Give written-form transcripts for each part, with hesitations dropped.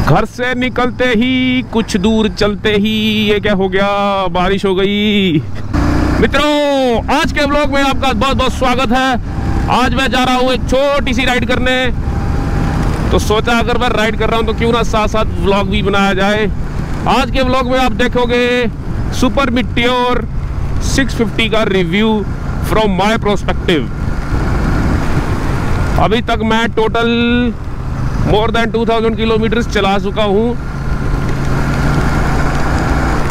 घर से निकलते ही कुछ दूर चलते ही ये क्या हो गया, बारिश हो गई। मित्रों, आज के व्लॉग में आपका बहुत बहुत स्वागत है। आज मैं जा रहा हूँ एक छोटी सी राइड करने। तो सोचा अगर मैं राइड कर रहा हूँ तो क्यों ना साथ साथ व्लॉग भी बनाया जाए। आज के व्लॉग में आप देखोगे सुपर मीटियोर 650 का रिव्यू फ्रॉम माय पर्सपेक्टिव। अभी तक मैं टोटल मोर देन 2000 किलोमीटर्स चला चुका हूँ,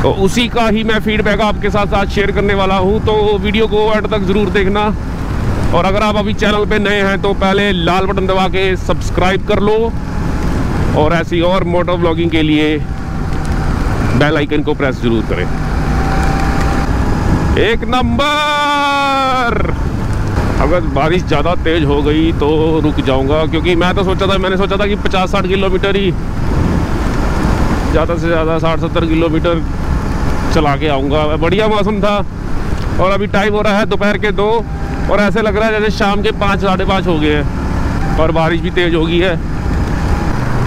तो उसी का ही मैं फीडबैक आपके साथ आज शेयर करने वाला हूँ। तो वीडियो को एंड तक ज़रूर देखना, और अगर आप अभी चैनल पे नए हैं तो पहले लाल बटन दबा के सब्सक्राइब कर लो, और ऐसी और मोटर व्लॉगिंग के लिए बेल आइकन को प्रेस जरूर करें। एक नंबर। अगर बारिश ज़्यादा तेज़ हो गई तो रुक जाऊंगा, क्योंकि मैंने सोचा था कि 50-60 किलोमीटर ही, ज़्यादा से ज़्यादा 60-70 किलोमीटर चला के आऊँगा। बढ़िया मौसम था, और अभी टाइम हो रहा है दोपहर के 2, और ऐसे लग रहा है जैसे शाम के 5-5:30 हो गए हैं, और बारिश भी तेज़ हो गई है।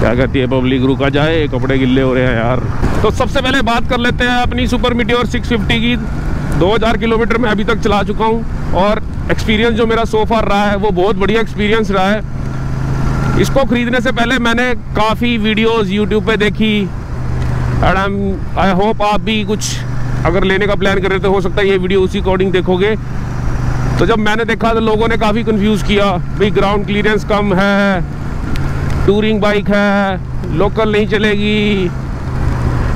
क्या कहती है पब्लिक, रुका जाए, कपड़े गिल्ले हो रहे हैं यार। तो सबसे पहले बात कर लेते हैं अपनी सुपर मीटियोर 650 की। 2000 किलोमीटर मैं अभी तक चला चुका हूँ, और एक्सपीरियंस जो मेरा सो फार रहा है वो बहुत बढ़िया एक्सपीरियंस रहा है। इसको ख़रीदने से पहले मैंने काफ़ी वीडियोस यूट्यूब पे देखी, एंड आई होप आप भी कुछ अगर लेने का प्लान कर रहे तो हो सकता है ये वीडियो उसी अकॉर्डिंग देखोगे। तो जब मैंने देखा तो लोगों ने काफ़ी कंफ्यूज किया, भाई ग्राउंड क्लियरेंस कम है, टूरिंग बाइक है, लोकल नहीं चलेगी,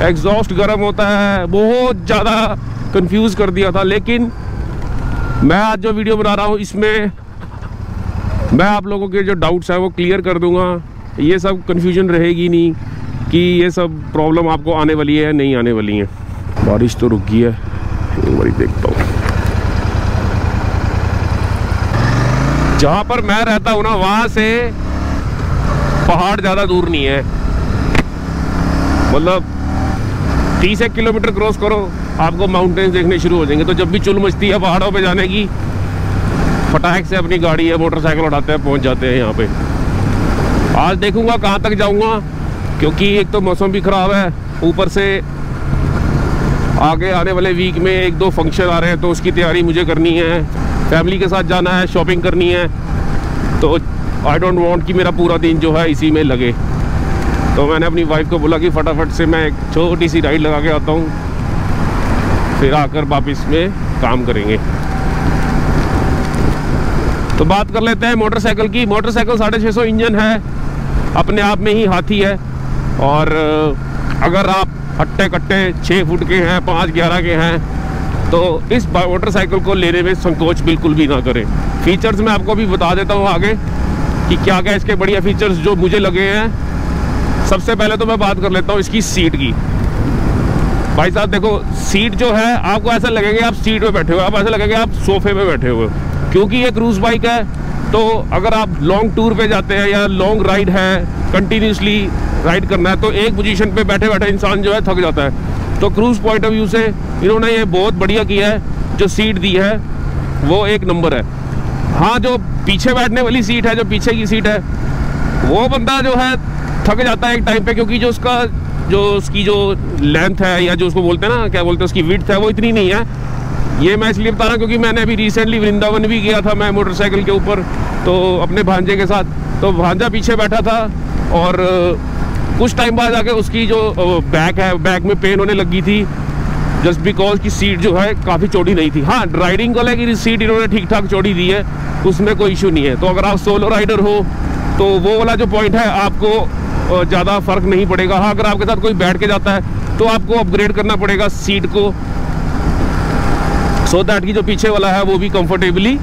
एग्जॉस्ट गर्म होता है, बहुत ज़्यादा कंफ्यूज कर दिया था। लेकिन मैं आज जो वीडियो बना रहा हूँ इसमें मैं आप लोगों के जो डाउट्स हैं वो क्लियर कर दूंगा। ये सब कंफ्यूजन रहेगी नहीं कि ये सब प्रॉब्लम आपको आने वाली है या नहीं आने वाली है। बारिश तो रुक गई है, एक बार देखता हूँ। जहाँ पर मैं रहता हूँ ना, वहाँ से पहाड़ ज़्यादा दूर नहीं है, मतलब 30 किलोमीटर क्रॉस करो आपको माउंटेन्स देखने शुरू हो जाएंगे। तो जब भी चुल मचती है पहाड़ों पे जाने की, फटाक से अपनी गाड़ी या मोटरसाइकिल उठाते हैं, पहुंच जाते हैं यहाँ पे। आज देखूंगा कहाँ तक जाऊंगा, क्योंकि एक तो मौसम भी ख़राब है, ऊपर से आगे आने वाले वीक में 1-2 फंक्शन आ रहे हैं, तो उसकी तैयारी मुझे करनी है, फैमिली के साथ जाना है, शॉपिंग करनी है। तो आई डोंट वांट कि मेरा पूरा दिन जो है इसी में लगे। तो मैंने अपनी वाइफ को बोला कि फटाफट से मैं एक छोटी सी राइड लगा के आता हूँ, फिर आकर वापस में काम करेंगे। तो बात कर लेते हैं मोटरसाइकिल की। मोटरसाइकिल 650 इंजन है, अपने आप में ही हाथी है। और अगर आप हट्टे कट्टे 6 फुट के हैं, 5-11 के हैं, तो इस मोटरसाइकिल को लेने में संकोच बिल्कुल भी ना करें। फीचर्स मैं आपको भी बता देता हूँ आगे कि क्या क्या इसके बढ़िया फीचर्स जो मुझे लगे हैं। सबसे पहले तो मैं बात कर लेता हूँ इसकी सीट की। भाई साहब देखो, सीट जो है आपको ऐसा लगेगा आप सीट पे बैठे हो, आप ऐसा लगेगा आप सोफे पे बैठे हो, क्योंकि ये क्रूज बाइक है। तो अगर आप लॉन्ग टूर पे जाते हैं या लॉन्ग राइड है, कंटिन्यूसली राइड करना है, तो एक पोजीशन पे बैठे बैठे इंसान जो है थक जाता है। तो क्रूज पॉइंट ऑफ व्यू से इन्होंने ये बहुत बढ़िया किया है। जो सीट दी है वो एक नंबर है। हाँ, जो पीछे बैठने वाली सीट है, जो पीछे की सीट है, वो बंदा जो है थक जाता है एक टाइम पे, क्योंकि जो उसकी जो लेंथ है, या जो उसको बोलते हैं ना, क्या बोलते हैं, उसकी विड्थ है, वो इतनी नहीं है। ये मैं इसलिए बता रहा हूँ क्योंकि मैंने अभी रिसेंटली वृंदावन भी गया था मैं मोटरसाइकिल के ऊपर, तो अपने भांजे के साथ। तो भांजा पीछे बैठा था, और कुछ टाइम बाद आके उसकी जो बैक है, बैक में पेन होने लगी थी, जस्ट बिकॉज की सीट जो है काफ़ी चौड़ी नहीं थी। हाँ, राइडिंग को लेकर सीट इन्होंने ठीक ठाक चौड़ी दी है, उसमें कोई इशू नहीं है। तो अगर आप सोलो राइडर हो तो वो वाला जो पॉइंट है आपको ज़्यादा फर्क नहीं पड़ेगा। हाँ, अगर आपके साथ कोई बैठ के जाता है तो आपको अपग्रेड करना पड़ेगा सीट को, सो दैट कि जो पीछे वाला है वो भी कंफर्टेबली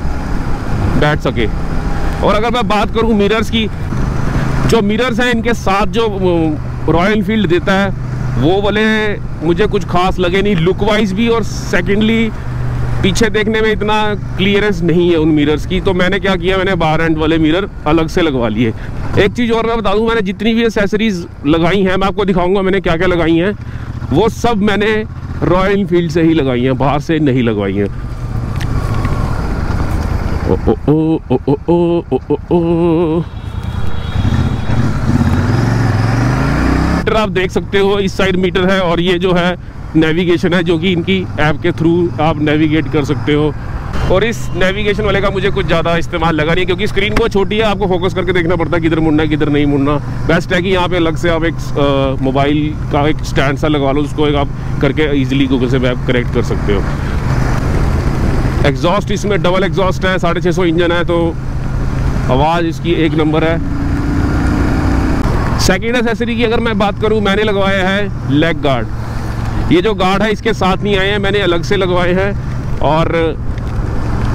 बैठ सके। और अगर मैं बात करूं मिरर्स की, जो मिरर्स हैं इनके साथ जो रॉयल एनफील्ड देता है वो वाले मुझे कुछ खास लगे नहीं लुक वाइज भी, और सेकेंडली पीछे देखने में इतना क्लियरेंस नहीं है उन मिरर्स की। तो मैंने क्या किया, मैंने बाहर एंड वाले मिरर अलग से लगवा लिए। एक चीज़ और मैं बता दूं, मैंने जितनी भी एसेसरीज लगाई हैं, मैं आपको दिखाऊंगा मैंने क्या क्या लगाई हैं, वो सब मैंने रॉयल एनफील्ड से ही लगाई हैं, बाहर से नहीं लगवाई हैं। ओ ओ ओ ओ ओ ओ ओ ओ। मीटर आप देख सकते हो, इस साइड मीटर है और ये जो है नेविगेशन है, जो कि इनकी ऐप के थ्रू आप नेविगेट कर सकते हो। और इस नेविगेशन वाले का मुझे कुछ ज़्यादा इस्तेमाल लगा नहीं, क्योंकि स्क्रीन वो छोटी है, आपको फोकस करके देखना पड़ता है किधर मुड़ना है किधर नहीं मुड़ना। बेस्ट है कि यहाँ पे अलग से आप एक मोबाइल का एक स्टैंड सा लगवा लो, उसको एक आप करके ईजिली गूगल से मैप करेक्ट कर सकते हो। एग्जॉस्ट इसमें डबल एग्जॉस्ट है, 650 इंजन है, तो आवाज़ इसकी एक नंबर है। सेकेंड एसेसरी की अगर मैं बात करूँ, मैंने लगवाया है लेग गार्ड। ये जो गार्ड है इसके साथ नहीं आए हैं, मैंने अलग से लगवाए हैं। और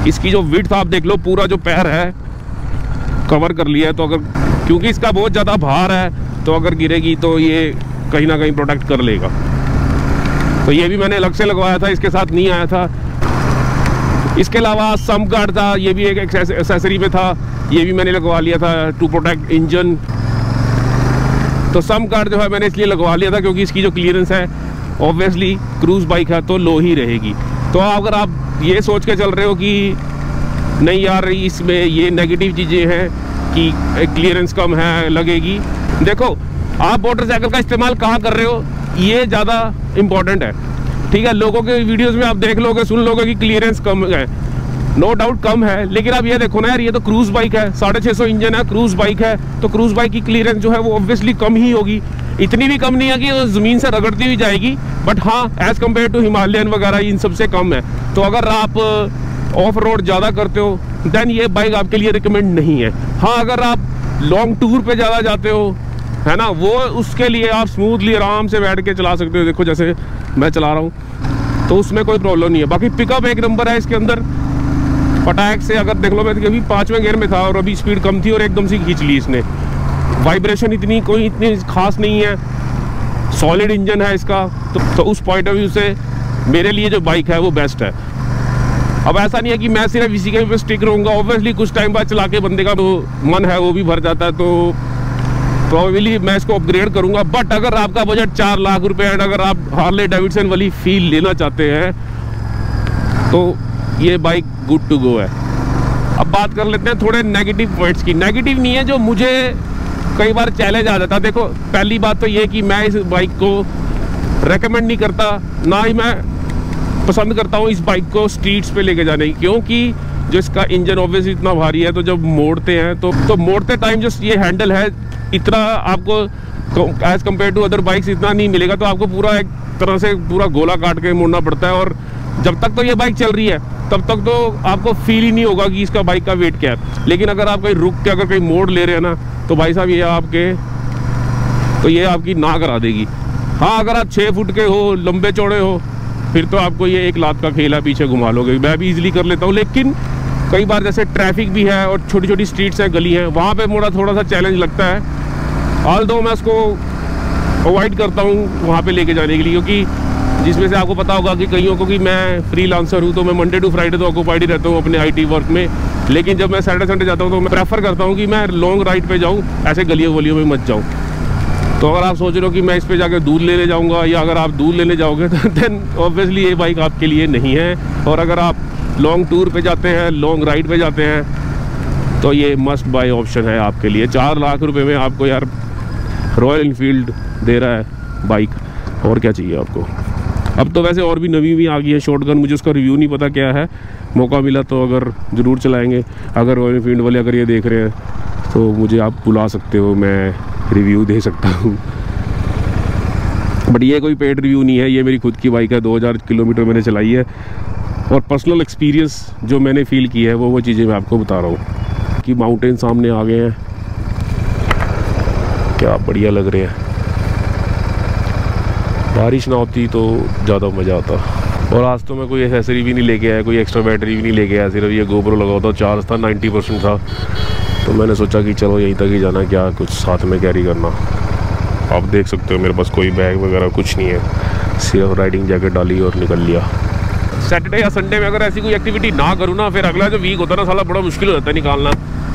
इसकी जो विड्थ आप देख लो, पूरा जो पैर है कवर कर लिया है, तो अगर क्योंकि इसका बहुत ज़्यादा भार है तो अगर गिरेगी तो ये कहीं ना कहीं प्रोटेक्ट कर लेगा। तो ये भी मैंने अलग से लगवाया था, इसके साथ नहीं आया था। इसके अलावा सम्प गार्ड था, ये भी एक एक्सेसरी में था, ये भी मैंने लगवा लिया था टू प्रोटेक्ट इंजन। तो सम्प गार्ड जो है मैंने इसलिए लगवा लिया था क्योंकि इसकी जो क्लियरेंस है ऑब्वियसली क्रूज बाइक है तो लो ही रहेगी। तो अगर आप ये सोच के चल रहे हो कि नहीं यार इसमें ये नेगेटिव चीज़ें हैं कि क्लियरेंस कम है लगेगी, देखो आप मोटरसाइकिल का इस्तेमाल कहाँ कर रहे हो ये ज़्यादा इम्पोर्टेंट है। ठीक है, लोगों के वीडियोस में आप देख लोगे सुन लोगे कि क्लियरेंस कम है, नो डाउट कम है, लेकिन आप ये देखो ना यार, ये तो क्रूज बाइक है, 650 इंजन है, क्रूज बाइक है, तो क्रूज बाइक की क्लियरेंस जो है वो ऑब्वियसली कम ही होगी। इतनी भी कम नहीं है कि वो ज़मीन से रगड़ती हुई जाएगी, बट हाँ एज़ कम्पेयर टू हिमालयन वगैरह इन सबसे कम है। तो अगर आप ऑफ रोड ज़्यादा करते हो देन ये बाइक आपके लिए रिकमेंड नहीं है। हाँ अगर आप लॉन्ग टूर पे ज़्यादा जाते हो, है ना, वो उसके लिए आप स्मूथली आराम से बैठ के चला सकते हो, देखो जैसे मैं चला रहा हूँ, तो उसमें कोई प्रॉब्लम नहीं है। बाकी पिकअप एक नंबर है इसके अंदर, फटाक से अगर देख लो, मैं अभी 5वें गियर में था और अभी स्पीड कम थी और एकदम से खींच ली इसने। वाइब्रेशन इतनी खास नहीं है, सॉलिड इंजन है इसका, तो उस पॉइंट ऑफ व्यू से मेरे लिए जो बाइक है वो बेस्ट है। अब ऐसा नहीं है कि मैं सिर्फ इसी के पे स्टिक रहूँगा, ऑब्वियसली कुछ टाइम बाद चला के बंदे का जो मन है वो भी भर जाता है, तो प्रोबेबली मैं इसको अपग्रेड करूँगा। बट अगर आपका बजट 4 लाख रुपए है, अगर आप हार्ले डेविडसन वाली फील लेना चाहते हैं तो ये बाइक गुड टू गो है। अब बात कर लेते हैं थोड़े नेगेटिव पॉइंट्स की। नेगेटिव नहीं है, जो मुझे कई बार चैलेंज आ जाता है। देखो पहली बात तो ये कि मैं इस बाइक को रेकमेंड नहीं करता, ना ही मैं पसंद करता हूँ इस बाइक को स्ट्रीट्स पे लेके जाने की, क्योंकि जो इसका इंजन ऑब्वियसली इतना भारी है, तो जब मोड़ते हैं तो मोड़ते टाइम जो ये हैंडल है इतना आपको as compare to other bikes इतना नहीं मिलेगा, तो आपको पूरा एक तरह से पूरा गोला काट के मोड़ना पड़ता है। और जब तक तो ये बाइक चल रही है तब तक तो आपको फील ही नहीं होगा कि इसका बाइक का वेट क्या है। लेकिन अगर आप कहीं रुक के अगर कहीं मोड़ ले रहे हैं ना, तो भाई साहब ये आपकी ना करा देगी। हाँ अगर आप 6 फुट के हो, लंबे चौड़े हो, फिर तो आपको ये एक लात का खेल है, पीछे घुमा लोगे। मैं भी इजीली कर लेता हूँ, लेकिन कई बार जैसे ट्रैफिक भी है और छोटी छोटी स्ट्रीट्स हैं, गली हैं, वहाँ पे मोड़ा थोड़ा सा चैलेंज लगता है। ऑल्दो मैं उसको अवॉइड करता हूँ वहाँ पे लेके जाने के लिए, क्योंकि जिसमें से आपको पता होगा कि कईयों को कि मैं फ्रीलांसर हूँ, तो मैं मंडे टू फ्राइडे तो ऑक्यूपाइड ही रहता हूँ अपने IT वर्क में। लेकिन जब मैं सैटरडे संडे जाता हूँ तो मैं प्रेफर करता हूँ कि मैं लॉन्ग राइड पे जाऊँ, ऐसे गलियों वलियों में मत जाऊँ। तो अगर आप सोच रहे हो कि मैं इस पे जाकर दूध लेने जाऊँगा, या अगर आप दूध लेने जाओगे तो देन ऑब्वियसली ये बाइक आपके लिए नहीं है। और अगर आप लॉन्ग टूर पे जाते हैं, लॉन्ग राइड पे जाते हैं, तो ये मस्ट बाय ऑप्शन है आपके लिए। 4 लाख रुपए में आपको यार रॉयल इनफील्ड दे रहा है बाइक, और क्या चाहिए आपको। अब तो वैसे और भी नवी भी आ गई है शॉटगन, मुझे उसका रिव्यू नहीं पता क्या है, मौका मिला तो अगर ज़रूर चलाएंगे। अगर रॉयल इनफील्ड वाले अगर ये देख रहे हैं तो मुझे आप बुला सकते हो, मैं रिव्यू दे सकता हूँ। बट ये कोई पेड रिव्यू नहीं है, ये मेरी खुद की बाइक है, 2000 किलोमीटर मैंने चलाई है, और पर्सनल एक्सपीरियंस जो मैंने फील की है वो चीज़ें मैं आपको बता रहा हूँ। कि माउंटेन सामने आ गए हैं, क्या बढ़िया लग रहे हैं। बारिश ना होती तो ज़्यादा मज़ा आता। और आज तो मैं कोई एसेसरी भी नहीं लेके आया, कोई एक्स्ट्रा बैटरी भी नहीं लेके आया, सिर्फ ये GoPro लगा होता, चार्ज था 90% था, तो मैंने सोचा कि चलो यहीं तक ही जाना, क्या कुछ साथ में कैरी करना। आप देख सकते हो मेरे पास कोई बैग वगैरह कुछ नहीं है, सिर्फ राइडिंग जैकेट डाली और निकल लिया। सैटरडे या संडे में अगर ऐसी कोई एक्टिविटी ना करूँ ना, फिर अगला जो वीक होता है ना, साला बड़ा मुश्किल हो जाता है निकालना।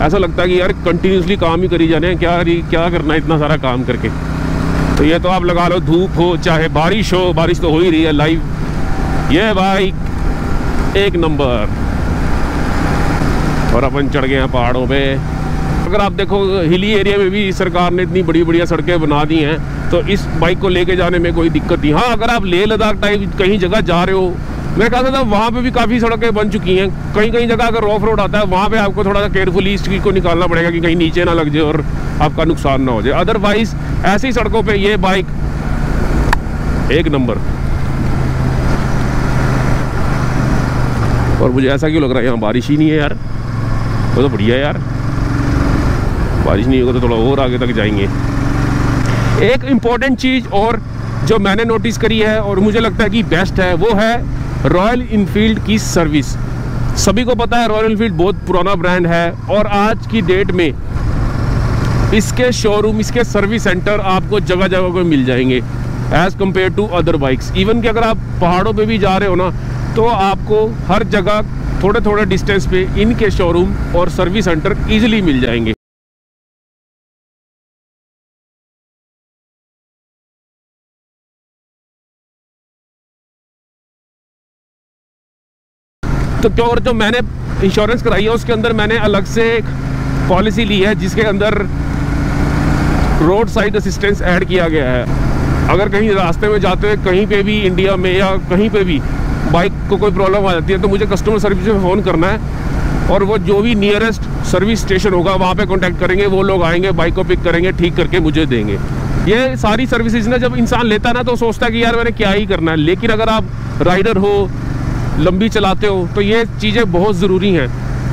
ऐसा लगता है कि यार कंटिन्यूसली काम ही करी जाने, क्या करना है इतना सारा काम करके। तो ये तो आप लगा लो, धूप हो चाहे बारिश हो, बारिश तो हो ही रही है लाइव। ये बाइक एक नंबर। और अपन चढ़ गए हैं पहाड़ों पे। अगर आप देखो हिली एरिया में भी सरकार ने इतनी बड़ी बढ़िया सड़कें बना दी हैं, तो इस बाइक को लेके जाने में कोई दिक्कत नहीं। हाँ, अगर आप लेह लद्दाख टाइप कहीं जगह जा रहे हो, मैं कहता था वहाँ पे भी काफ़ी सड़कें बन चुकी हैं। कहीं कहीं जगह अगर ऑफ रोड आता है वहाँ पे आपको थोड़ा सा केयरफुली इस चीज़ को निकालना पड़ेगा कि कहीं नीचे ना लग जाए और आपका नुकसान ना हो जाए। अदरवाइज ऐसी सड़कों पे ये बाइक एक नंबर। और मुझे ऐसा क्यों लग रहा है यहाँ बारिश ही नहीं है यार, वो तो बढ़िया है यार, बारिश नहीं होगा तो थोड़ा और आगे तक जाएंगे। एक इम्पॉर्टेंट चीज़ और जो मैंने नोटिस करी है और मुझे लगता है कि बेस्ट है, वो है रॉयल इनफील्ड की सर्विस। सभी को पता है रॉयल इनफील्ड बहुत पुराना ब्रांड है और आज की डेट में इसके शोरूम, इसके सर्विस सेंटर आपको जगह जगह पे मिल जाएंगे as compare to other bikes. Even कि अगर आप पहाड़ों पे भी जा रहे हो ना, तो आपको हर जगह थोड़े थोड़े डिस्टेंस पे इनके शोरूम और सर्विस सेंटर ईजिली मिल जाएंगे। तो क्या, और जो मैंने इंश्योरेंस कराई है उसके अंदर मैंने अलग से एक पॉलिसी ली है जिसके अंदर रोड साइड असिस्टेंस ऐड किया गया है। अगर कहीं रास्ते में जाते हुए कहीं पे भी इंडिया में या कहीं पे भी बाइक को कोई प्रॉब्लम आ जाती है तो मुझे कस्टमर सर्विस में फ़ोन करना है और वो जो भी नियरेस्ट सर्विस स्टेशन होगा वहाँ पे कांटेक्ट करेंगे, वो लोग आएंगे, बाइक को पिक करेंगे, ठीक करके मुझे देंगे। ये सारी सर्विसेज ना जब इंसान लेता है ना तो सोचता है कि यार मैंने क्या ही करना है, लेकिन अगर आप राइडर हो, लंबी चलाते हो, तो ये चीज़ें बहुत ज़रूरी हैं।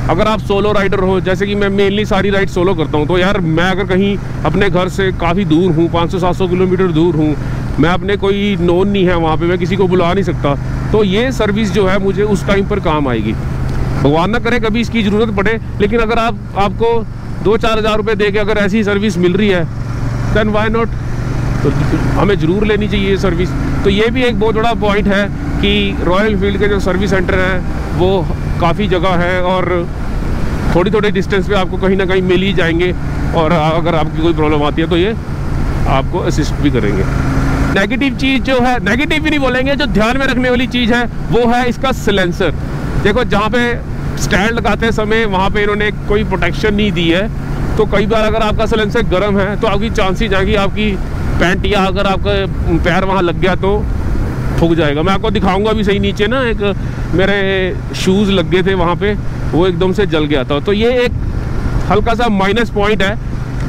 अगर आप सोलो राइडर हो, जैसे कि मैं मेनली सारी राइड सोलो करता हूँ, तो यार मैं अगर कहीं अपने घर से काफ़ी दूर हूँ, 500-700 किलोमीटर दूर हूँ, मैं अपने कोई नोन नहीं है वहाँ पे, मैं किसी को बुला नहीं सकता, तो ये सर्विस जो है मुझे उस टाइम पर काम आएगी। भगवान ना करे कभी इसकी ज़रूरत पड़े, लेकिन अगर आपको 2-4 हज़ार रुपये दे के अगर ऐसी सर्विस मिल रही है देन व्हाई नॉट, तो हमें ज़रूर लेनी चाहिए ये सर्विस। तो ये भी एक बहुत बड़ा पॉइंट है कि रॉयल इनफील्ड के जो सर्विस सेंटर हैं वो काफ़ी जगह है और थोड़ी थोड़ी डिस्टेंस पे आपको कहीं ना कहीं मिल ही जाएंगे, और अगर आपकी कोई प्रॉब्लम आती है तो ये आपको असिस्ट भी करेंगे। नेगेटिव चीज़ जो है, नेगेटिव भी नहीं बोलेंगे, जो ध्यान में रखने वाली चीज़ है वो है इसका सिलेंसर। देखो, जहाँ पे स्टैंड लगाते समय वहाँ पे इन्होंने कोई प्रोटेक्शन नहीं दी है, तो कई बार अगर आपका सिलेंसर गर्म है तो आपकी चांसेस है कि आपकी पैंट या अगर आपका पैर वहाँ लग गया तो फूक जाएगा। मैं आपको दिखाऊंगा भी सही, नीचे ना एक मेरे शूज़ लग गए थे वहाँ पे, वो एकदम से जल गया था। तो ये एक हल्का सा माइनस पॉइंट है,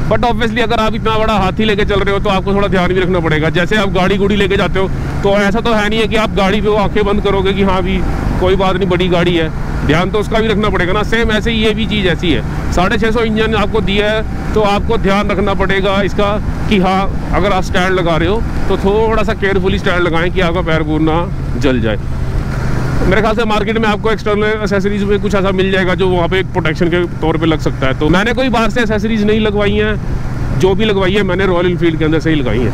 बट ऑब्वियसली अगर आप इतना बड़ा हाथी लेके चल रहे हो तो आपको थोड़ा ध्यान भी रखना पड़ेगा। जैसे आप गाड़ी गुड़ी लेके जाते हो तो ऐसा तो है नहीं है कि आप गाड़ी पे वो आंखें बंद करोगे कि हाँ भी कोई बात नहीं, बड़ी गाड़ी है, ध्यान तो उसका भी रखना पड़ेगा ना। सेम ऐसे ही ये भी चीज़ ऐसी है, 650 इंजन आपको दिया है तो आपको ध्यान रखना पड़ेगा इसका कि हाँ अगर आप स्टैंड लगा रहे हो तो थोड़ा सा केयरफुली स्टैंड लगाएं कि आपका पैर पूरा ना जल जाए। मेरे ख्याल से मार्केट में आपको एक्सटर्नल एसेसरीज में कुछ ऐसा मिल जाएगा जो वहाँ पे एक प्रोटेक्शन के तौर पे लग सकता है। तो मैंने कोई बाहर से एसेसरीज नहीं लगवाई हैं, जो भी लगवाई है मैंने रॉयल इनफील्ड के अंदर से ही लगाई है।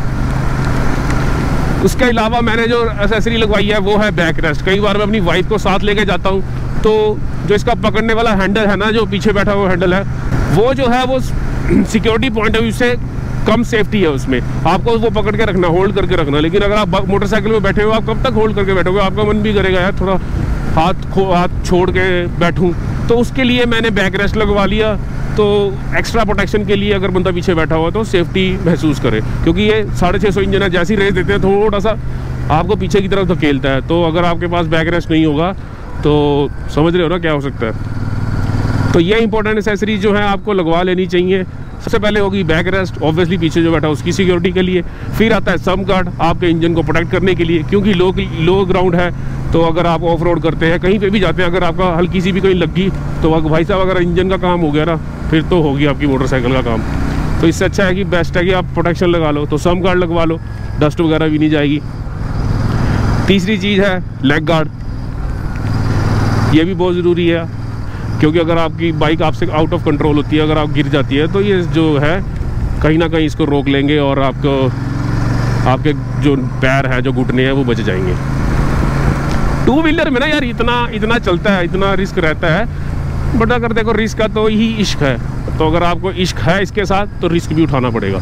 उसके अलावा मैंने जो एसेसरी लगवाई है वो है बैक रेस्ट। कई बार मैं अपनी वाइफ को साथ लेके जाता हूँ तो जो इसका पकड़ने वाला हैंडल है ना, जो पीछे बैठा हुआ हैंडल है, वो जो है वो सिक्योरिटी पॉइंट ऑफ व्यू से कम सेफ्टी है उसमें, आपको वो पकड़ के रखना, होल्ड करके रखना। लेकिन अगर आप मोटरसाइकिल में बैठे हो, आप कब तक होल्ड करके बैठोगे, आपका मन भी करेगा यार थोड़ा हाथ छोड़ के बैठूं। तो उसके लिए मैंने बैक रेस्ट लगवा लिया, तो एक्स्ट्रा प्रोटेक्शन के लिए अगर बंदा पीछे बैठा हुआ तो सेफ्टी महसूस करे, क्योंकि ये 650 इंजन है, जैसी रेस देते हैं थोड़ा सा आपको पीछे की तरफ धकेलता है। तो अगर आपके पास बैक रेस्ट नहीं होगा तो समझ रहे हो ना क्या हो सकता है। तो ये इंपॉर्टेंट एसेसरीज जो है आपको लगवा लेनी चाहिए। सबसे पहले होगी बैक रेस्ट, ऑब्वियसली पीछे जो बैठा है उसकी सिक्योरिटी के लिए। फिर आता है सम गार्ड, आपके इंजन को प्रोटेक्ट करने के लिए, क्योंकि लो ग्राउंड है, तो अगर आप ऑफ रोड करते हैं, कहीं पे भी जाते हैं, अगर आपका हल्की सी भी कोई लगी तो भाई साहब अगर इंजन का काम हो गया ना, फिर तो होगी आपकी मोटरसाइकिल का काम। तो इससे अच्छा है कि बेस्ट है कि आप प्रोटेक्शन लगा लो, तो सम गार्ड लगवा लो, डस्ट वगैरह भी नहीं जाएगी। तीसरी चीज़ है लेग गार्ड, ये भी बहुत ज़रूरी है, क्योंकि अगर आपकी बाइक आपसे आउट ऑफ कंट्रोल होती है, अगर आप गिर जाती है तो ये जो है कहीं ना कहीं इसको रोक लेंगे और आपके जो पैर है, जो घुटने हैं, वो बच जाएंगे। टू व्हीलर में ना यार इतना चलता है, इतना रिस्क रहता है, बट अगर देखो रिस्क का तो ही इश्क है, तो अगर आपको इश्क है इसके साथ तो रिस्क भी उठाना पड़ेगा।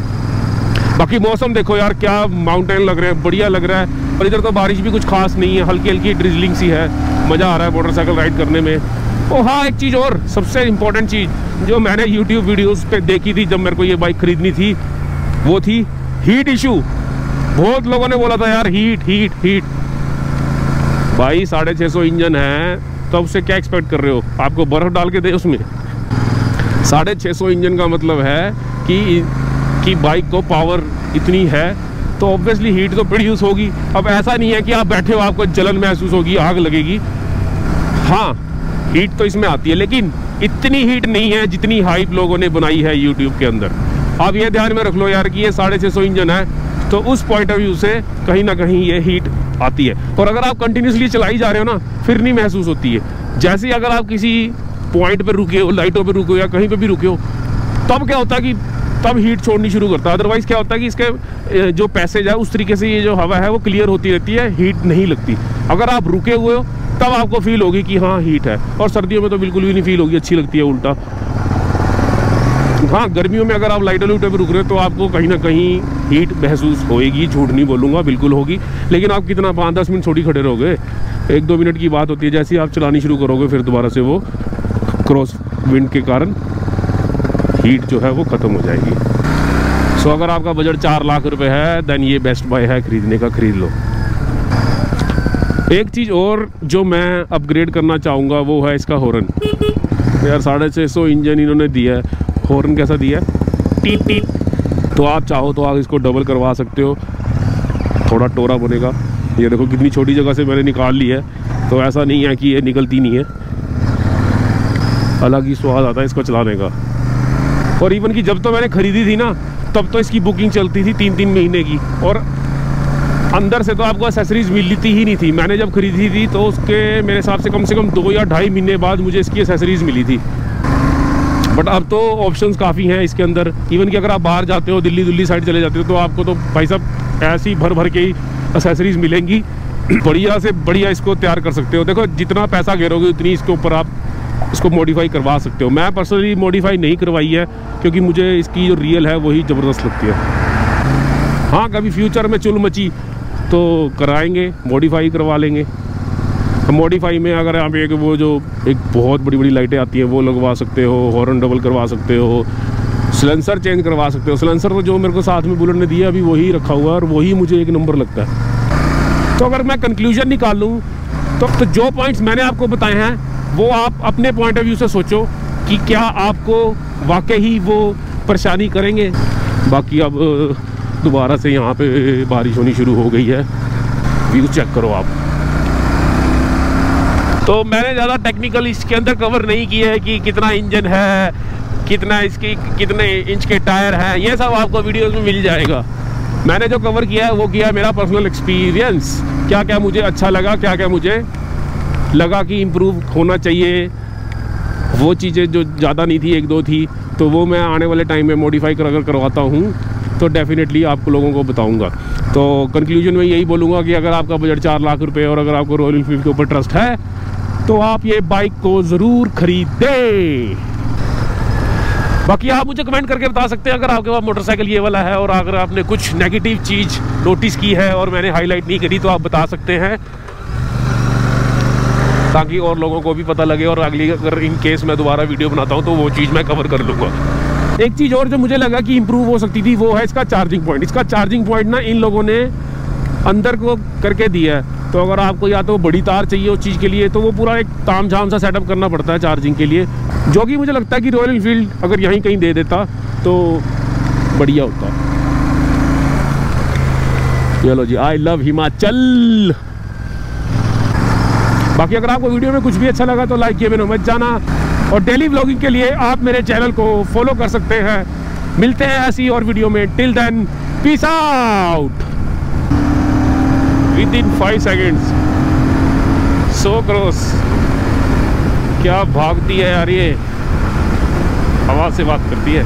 बाकी मौसम देखो यार, क्या माउंटेन लग रहे हैं, बढ़िया लग रहा है, और इधर तो बारिश भी कुछ खास नहीं है, हल्की हल्की ड्रिजलिंग सी है, मज़ा आ रहा है मोटरसाइकिल राइड करने में। ओ हाँ, एक चीज़ और, सबसे इम्पोर्टेंट चीज़ जो मैंने YouTube वीडियोस पे देखी थी जब मेरे को ये बाइक ख़रीदनी थी, वो थी हीट इशू, बहुत लोगों ने बोला था यार हीट हीट हीट। भाई 650 इंजन है तो उससे क्या एक्सपेक्ट कर रहे हो, आपको बर्फ डाल के दे उसमें? 650 इंजन का मतलब है कि बाइक को पावर इतनी है तो ऑब्वियसली हीट तो प्रोड्यूस होगी। अब ऐसा नहीं है कि आप बैठे हो आपको जलन महसूस होगी, आग लगेगी। हाँ हीट तो इसमें आती है, लेकिन इतनी हीट नहीं है जितनी हाइप लोगों ने बनाई है यूट्यूब के अंदर। आप ये ध्यान में रख लो यार कि ये 650 इंजन है, तो उस पॉइंट ऑफ व्यू से कहीं ना कहीं ये हीट आती है। और अगर आप कंटिन्यूसली चलाई जा रहे हो ना, फिर नहीं महसूस होती है। जैसे ही अगर आप किसी पॉइंट पे रुके हो, लाइटों पे रुके हो या कहीं पे भी रुके हो, तब क्या होता है कि तब हीट छोड़नी शुरू करता है। अदरवाइज क्या होता है कि इसके जो पैसेज है उस तरीके से ये जो हवा है वो क्लियर होती रहती है, हीट नहीं लगती। अगर आप रुके हुए हो तब आपको फील होगी कि हाँ हीट है, और सर्दियों में तो बिल्कुल भी नहीं फील होगी, अच्छी लगती है उल्टा। हाँ गर्मियों में अगर आप लाइटों पे रुक रहे हो तो आपको कहीं ना कहीं हीट महसूस होएगी, झूठ नहीं बोलूँगा, बिल्कुल होगी। लेकिन आप कितना 5-10 मिनट थोड़ी खड़े रहोगे, 1-2 मिनट की बात होती है। जैसे ही आप चलानी शुरू करोगे फिर दोबारा से वो क्रॉस विंड के कारण हीट जो है वो ख़त्म हो जाएगी। सो अगर आपका बजट 4 लाख रुपए है देन ये बेस्ट बाय है खरीदने का, खरीद लो। एक चीज़ और जो मैं अपग्रेड करना चाहूँगा वो है इसका हॉर्न। यार 650 इंजन इन्होंने दिया है, हॉर्न कैसा दिया है, टीट टीट। तो आप चाहो तो आप इसको डबल करवा सकते हो, थोड़ा टोरा बनेगा। ये देखो कितनी छोटी जगह से मैंने निकाल ली है, तो ऐसा नहीं है कि ये निकलती नहीं है, अलग ही स्वाद आता है इसको चलाने का। और इवन कि जब तो मैंने खरीदी थी ना, तब तो इसकी बुकिंग चलती थी 3-3 महीने की, और अंदर से तो आपको एसेसरीज मिलती ही नहीं थी। मैंने जब खरीदी थी तो उसके मेरे हिसाब से कम 2 या 2.5 महीने बाद मुझे इसकी एसेसरीज मिली थी। बट अब तो ऑप्शंस काफ़ी हैं इसके अंदर। इवन कि अगर आप बाहर जाते हो, दिल्ली साइड चले जाते हो, तो आपको तो भाई साहब ऐसी भर के ही एसेसरीज मिलेंगी। बढ़िया से बढ़िया इसको तैयार कर सकते हो। देखो जितना पैसा घेरोगे उतनी इसके ऊपर आप इसको मॉडिफाई करवा सकते हो। मैं पर्सनली मॉडिफाई नहीं करवाई है क्योंकि मुझे इसकी जो रियल है वही ज़बरदस्त लगती है। हाँ कभी फ्यूचर में चुल मची तो कराएंगे, मॉडिफाई करवा लेंगे। मॉडिफाई में अगर आप एक वो जो एक बहुत बड़ी लाइटें आती हैं वो लगवा सकते हो, हॉर्न डबल करवा सकते हो, सिलेंसर चेंज करवा सकते हो। सिलेंसर तो जो मेरे को साथ में बुलेट ने दिया अभी वही रखा हुआ है और वही मुझे एक नंबर लगता है। तो अगर मैं कंक्लूजन निकाल लूँ तो जो पॉइंट्स मैंने आपको बताए हैं वो आप अपने पॉइंट ऑफ व्यू से सोचो कि क्या आपको वाकई ही वो परेशानी करेंगे। बाकी अब दोबारा से यहाँ पे बारिश होनी शुरू हो गई है, व्यू चेक करो आप। तो मैंने ज़्यादा टेक्निकल इसके अंदर कवर नहीं किया है कि कितना इंजन है, कितना इसकी कितने इंच के टायर हैं, ये सब आपको वीडियोस में मिल जाएगा। मैंने जो कवर किया है वो किया है मेरा पर्सनल एक्सपीरियंस, क्या क्या मुझे अच्छा लगा, क्या क्या मुझे लगा कि इम्प्रूव होना चाहिए। वो चीज़ें जो ज़्यादा नहीं थी, 1-2 थी, तो वो मैं आने वाले टाइम में मॉडिफाई अगर करवाता हूँ तो डेफिनेटली आपको लोगों को बताऊँगा। तो कंक्लूजन में यही बोलूँगा कि अगर आपका बजट 4 लाख रुपए और अगर आपको रॉयल एनफील्ड के ऊपर ट्रस्ट है तो आप ये बाइक को ज़रूर खरीदें। बाकी आप मुझे कमेंट करके बता सकते हैं अगर आपके पास मोटरसाइकिल ये वाला है, और अगर आपने कुछ नेगेटिव चीज़ नोटिस की है और मैंने हाईलाइट नहीं करी तो आप बता सकते हैं, ताकि और लोगों को भी पता लगे। और अगली अगर इन केस मैं दोबारा वीडियो बनाता हूँ तो वो चीज़ मैं कवर कर लूँगा। एक चीज़ और जो मुझे लगा कि इम्प्रूव हो सकती थी वो है इसका चार्जिंग पॉइंट। इसका चार्जिंग पॉइंट ना इन लोगों ने अंदर को करके दिया है, तो अगर आपको या तो बड़ी तार चाहिए उस चीज़ के लिए तो वो पूरा एक तामझाम सा सेटअप करना पड़ता है चार्जिंग के लिए, जो कि मुझे लगता है कि रॉयल एनफील्ड अगर यहीं कहीं दे देता तो बढ़िया होता। चलो जी, आई लव हिमाचल। बाकी अगर आपको वीडियो में कुछ भी अच्छा लगा तो लाइक किए बिना मत जाना, और डेली व्लॉगिंग के लिए आप मेरे चैनल को फॉलो कर सकते हैं। मिलते हैं ऐसी और वीडियो में, till then peace out. Within 5 seconds 100 cross. क्या भागती है यार ये, हवा से बात करती है।